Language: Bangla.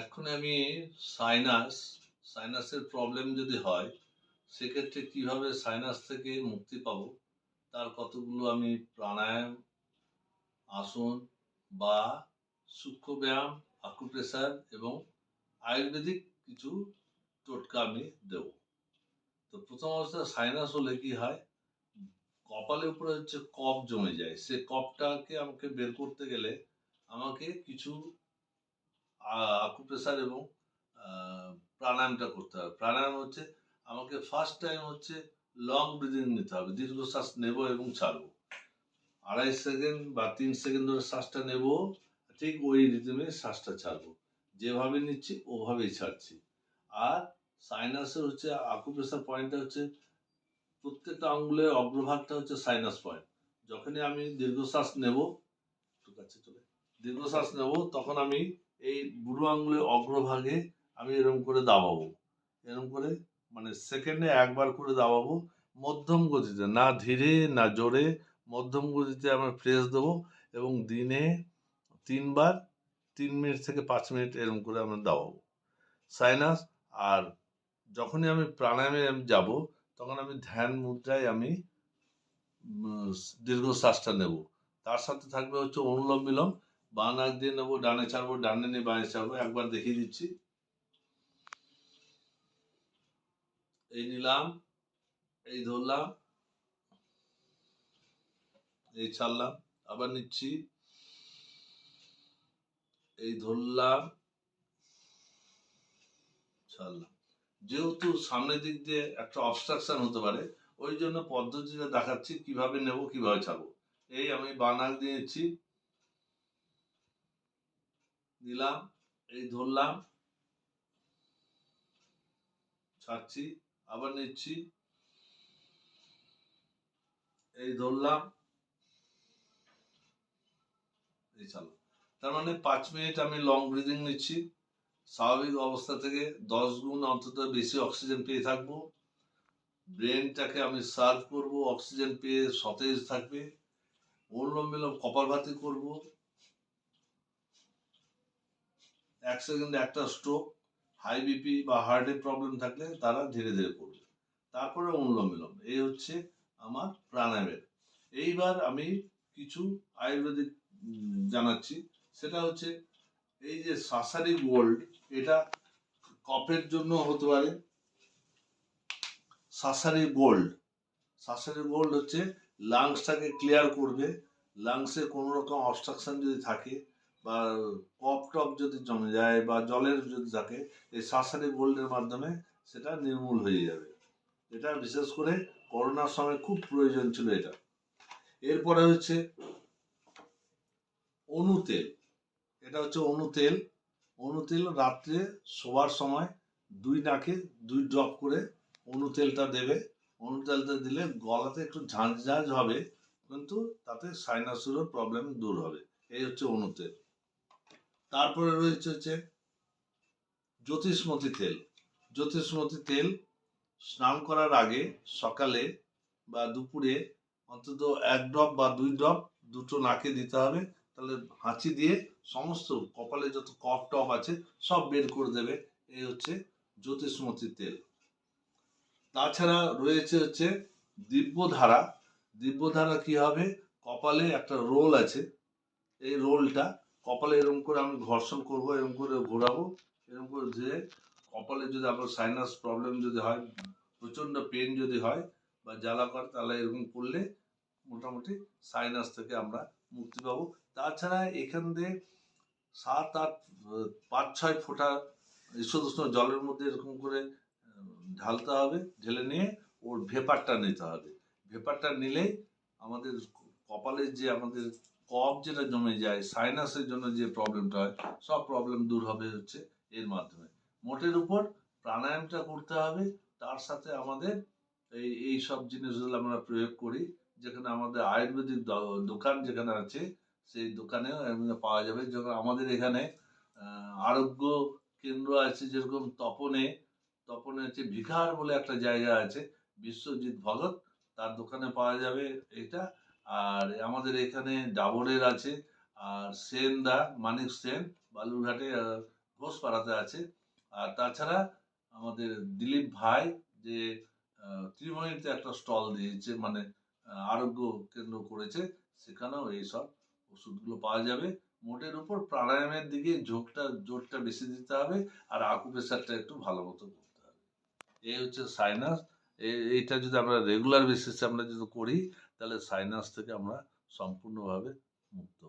এখন আমি সাইনাসের প্রবলেম যদি হয়, সেক্ষেত্রে কিভাবে সাইনাস থেকে মুক্তি পাবো, তার কতগুলো আমি প্রাণায়াম, আসন বা সূক্ষ্ম ব্যায়াম, আকুপ্রেশার এবং আয়ুর্বেদিক কিছু টোটকা আমি দেব। তো প্রথম অবস্থায় সাইনাস হলে কি হয়, কপালের উপরে হচ্ছে কফ জমে যায়। সে কফটাকে আমাকে বের করতে গেলে আমাকে কিছু আকুপ্রেশার এবং প্রাণায়ামটা করতে হবে। প্রাণায়াম হচ্ছে আমাকে ফার্স্ট টাইম হচ্ছে লং ব্রিদিং নিতে হবে, দীর্ঘশ্বাস নেব এবং ছাড়বো। 2.5 সেকেন্ড বা 3 সেকেন্ড ধরে শ্বাসটা নেব, ঠিক ওই রিদমে শ্বাসটা ছাড়বো। যেভাবে নিচ্ছি ওভাবেই ছাড়ছি। আর সাইনাসের হচ্ছে আকুপ্রেশার পয়েন্টটা হচ্ছে প্রত্যেকটা আঙ্গুলের অগ্রভাগটা হচ্ছে সাইনাস পয়েন্ট। যখনই আমি দীর্ঘশ্বাস নেব, ঠিক আছে চলে, দীর্ঘশ্বাস নেব তখন আমি এই বুড়ো আঙ্গুলের অগ্রভাগে আমি এরকম করে দাবাবো, এরকম করে, মানে সেকেন্ডে একবার করে দাবাবো, মধ্যম গতিতে, না ধীরে না জোরে, মধ্যম গতিতে আমরা প্রেস দেবো এবং দিনে 3 বার, 3 মিনিট থেকে 5 মিনিট এরকম করে আমরা দাবাবো সাইনাস। আর যখনই আমি প্রাণায়ামে আমি যাব, তখন আমি ধ্যান মুদ্রায় আমি দীর্ঘ শ্বাসটা নেব। তার সাথে থাকবে হচ্ছে অনুলোম বিলোম, বাঁ নাক দিয়ে নেবো, ডানে ছাড়বো, ডানে নিয়ে বাঁয়ে ছাড়বো। একবার দেখিয়ে দিচ্ছি। এই নিলাম, এই ধরলাম, এই ছাড়লাম, আবার নিচ্ছি, এই ধরলাম, ছাড়লাম। যেহেতু সামনের দিক দিয়ে একটা অবস্ট্রাকশন হতে পারে, ওই জন্য পদ্ধতিটা দেখাচ্ছি কিভাবে নেব, কিভাবে ছাড়বো। এই আমি বাঁ নাক দিয়ে নিচ্ছি, নিলাম, এই ধরলাম, ছাড়ছি, আবার নিচ্ছি, এই ধরলাম, এই ছাড়লাম। তার মানে 5 মিনিট আমি লং ব্রিদিং নিচ্ছি। স্বাভাবিক অবস্থা থেকে 10 গুণ অন্তত বেশি অক্সিজেন পেয়ে থাকবো। ব্রেনটাকে আমি সার্ভ করব, অক্সিজেন পেয়ে সতেজ থাকবে। অনুলোম বিলোম কপালভাতি করব। 1 সেকেন্ডে একটা স্ট্রোক, হাই বিপি বা হার্টের প্রবলেম থাকলে তারা ধীরে ধীরে করবে। তারপরে অনুলোম বিলোম। এই হচ্ছে আমার প্রাণায়ামের। এইবার আমি কিছু আয়ুর্বেদিক জানাচ্ছি। সেটা হচ্ছে এই যে সাসারি গোল্ড, এটা কফের জন্য হতে পারে। সাসারি গোল্ড, সাসারি গোল্ড হচ্ছে লাংসটাকে ক্লিয়ার করবে। লাংসে কোনো রকম অবস্ট্রাকশন যদি থাকে বা কফ টফ যদি জমে যায় বা জলের যদি থাকে, এই সাসারি গোল্ডের মাধ্যমে সেটা নির্মূল হয়ে যাবে। এটা বিশেষ করে করোনার সময় খুব প্রয়োজন ছিল এটা। এরপরে হচ্ছে অনুতেল। এটা হচ্ছে অনুতেল। অনুতেল রাত্রে শোবার সময় 2 নাকে 2 ড্রপ করে অনুতেলটা দেবে। অনুতেলটা দিলে গলাতে একটু ঝাঁঝ ঝাঁঝ হবে, কিন্তু তাতে সাইনাসেরও প্রবলেম দূর হবে। এই হচ্ছে অনুতেল। তারপরে রয়েছে হচ্ছে জ্যোতিষমতি তেল। জ্যোতিষমতি তেল স্নান করার আগে সকালে বা দুপুরে অন্তত 1 ড্রপ বা 2 ড্রপ দুটো নাকে দিতে হবে। তাহলে হাঁচি দিয়ে সমস্ত কপালে যত কফ টফ আছে সব বের করে দেবে। এই হচ্ছে জ্যোতিষমতি তেল। তাছাড়া রয়েছে হচ্ছে দিব্যধারা। দিব্যধারা কি হবে, কপালে একটা রোল আছে, এই রোলটা কপালে এরকম করে আমি ঘর্ষণ করব, এরকম করে ঘোরাবো, এরকম করে ধীরে, কপালে যদি আপনার সাইনাস প্রবলেম যদি হয়, প্রচণ্ড পেন যদি হয় বা জ্বালা করে, তাহলে এরকম করলে মোটামুটি সাইনাস থেকে আমরা মুক্তি পাবো। তাছাড়া এখান দিয়ে 7-8, 5-6 ফোঁটা ঈষৎ উষ্ণ জলের মধ্যে এরকম করে ঢালতে হবে। ঢেলে নিয়ে ওর ভেপারটা নিতে হবে। ভেপারটা নিলেই আমাদের কপালের যে আমাদের কফ যেটা জমে যায়, সাইনাসের জন্য যে প্রবলেমটা হয়, সব প্রবলেম দূর হবে হচ্ছে এর মাধ্যমে। মোটের উপর প্রাণায়ামটা করতে হবে। তার সাথে আমাদের এই সব জিনিসগুলো আমরা প্রয়োগ করি। যেখানে আমাদের আয়ুর্বেদিক দোকান যেখানে আছে, সেই দোকানেও এগুলো পাওয়া যাবে। যেমন আমাদের এখানে আরোগ্য কেন্দ্র আছে, যেরকম তপনে। তপনে হচ্ছে ভিখার বলে একটা জায়গা আছে, বিশ্বজিৎ ভগত, তার দোকানে পাওয়া যাবে এটা। আর আমাদের এখানে ডাবরের আছে। আর সেন দা, মানিক সেন, বালুরঘাটে ঘোষপাড়াতে আছে। আর তাছাড়া আমাদের দিলীপ ভাই যে ত্রিমোহিনীতে একটা স্টল দিয়েছে, মানে আরোগ্য কেন্দ্র করেছে, সেখানেও এইসব ওষুধগুলো পাওয়া যাবে। মোটের উপর প্রাণায়ামের দিকে জোরটা বেশি দিতে হবে, আর আকুপ্রেশারটা একটু ভালো মতো করতে হবে। এই হচ্ছে সাইনাস। এইটা যদি আমরা রেগুলার বেসিসে আমরা যদি করি, তাহলে সাইনাস থেকে আমরা সম্পূর্ণভাবে মুক্ত।